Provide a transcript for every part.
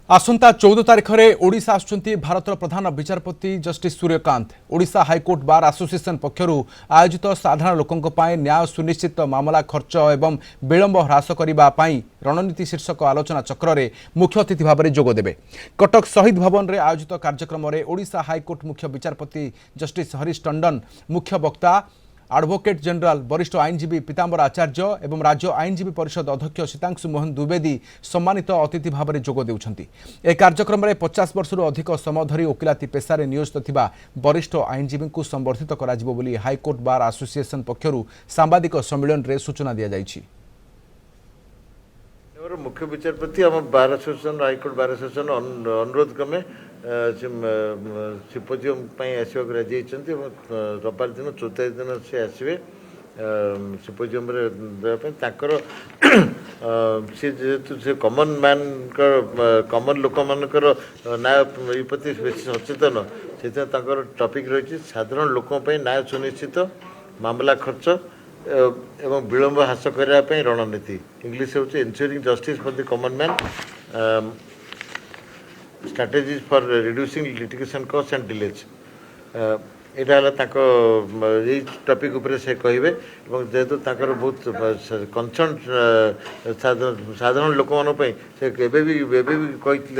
आसंता 14 तारिख में ओडिशा आसुचंती भारत प्रधान विचारपति justice Suryakant. Odisha high court bar association पक्षर आयोजित साधारण लोकों न्याय सुनिश्चित मामला खर्च एवं विलंब ह्रास करने रणनीति शीर्षक आलोचना चक्र में मुख्य अतिथि भाव में जोगदेवे। कटक शहीद भवन में आयोजित कार्यक्रम में ओडिशा हाईकोर्ट मुख्य विचारपति जस्टिस हरीश टंडन मुख्य वक्ता, एडवोकेट जनरल वरिष्ठ आईनजीवी पीताम्बर आचार्य एवं राज्य आईनजीवी परिषद अध्यक्ष सीतांशु मोहन द्विवेदी सम्मानित अतिथि भाव में जोग देउछंती। ए कार्यक्रम में 50 वर्ष अधिक समय धरी वकिलाती पेशार नियोजित थिबा वरिष्ठ आईनजीवी को संबर्धित कराजिबो बोली हाईकोर्ट बार एसोसिएशन पक्षर सांबादिक सम्मेलन में सूचना दिया जायछि। मुख्य विचारपति आम bar association high court bar association अनुरोध क्रमे सिम्पोजियम आसवाक राजी रविवार दिन 14 दिन से आसवे सिम्पोजियम देवाई सी जेहेतु से कमन मैन कमन लोक मानकर न्याय प्रति बेस सचेतन से टॉपिक रही साधारण लोकों न्याय सुनिश्चित मामला खर्च एवं विलंब ह्रास करने रणनीति इंग्लिश हूँ ensuring justice for the common man strategies for reducing litigation cost and delays यहाँ यही टॉपिक उपर से कहे जेहेतु बहुत कंसर्न साधारण लोक मानी से कही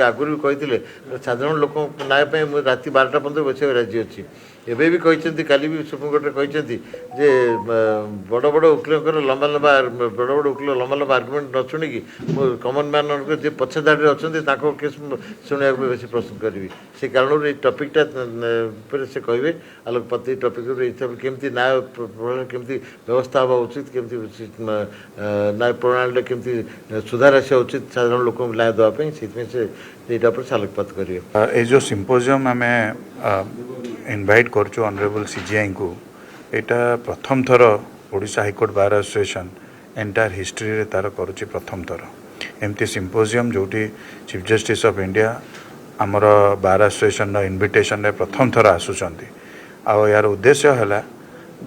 आगुरी भी कही साधारण लोक न्याय राति 12टा पर्यटन बस राजी अच्छी एवं भी कहते काली भी सुप्रीमकोर्ट कहते जे बड़ बड़ वकिल लंबा लंबा बड़ बड़ वकिल लंबा लंबा आर्गुमेंट न शुणिकी कमन मैन जे पछ धाड़ी अच्छा केस शुणा बेस प्रस्तुत करी से कारण टॉपिकटा से कहे आलोकपात टॉपिक केमती न्याय केमती व्यवस्था हवा उचित केमती न्याय प्रणाली केमती सुधार आसा उचित साधारण लोक न्याय देवाई से आलोकपात करेंगे। ये जो सिम्पोजियम आम इनवाइट करचु ऑनरेबल सीजीआई को यहाँ प्रथम थर Odisha high court bar association entire history रे तार करुच्ची प्रथम थर एमती सिम्पोजियम जोटी चीफ जस्टिस ऑफ इंडिया आमर बार एसोसिएशन इनविटेशन रे प्रथम थर आसुचंती। आ यार उद्देश्य है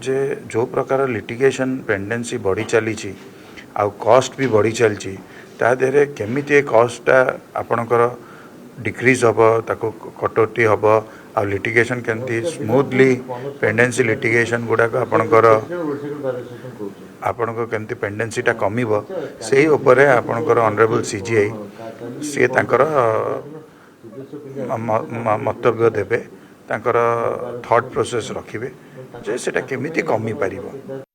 जे जो प्रकार लिटिगेशन पेंडेंसी बढ़ी चली आ कॉस्ट भी बढ़ी चलची ता देहरे केमिति कॉस्टा आपणकर डिक्रीज हम ताको कटौती हम आ लिटिगेशन केमती स्मूथली पेंडेंसी लिटिगेशन गुड़ाक आपणकर केमती पेंडेंसीटा कमिबो सेही उपरे आपणकर ऑनरेबल सीजीआई सी तांकर मंतव्य देबे तांकर थॉट प्रोसेस रखिबे जे सेटा केमिति कमी पारिबो।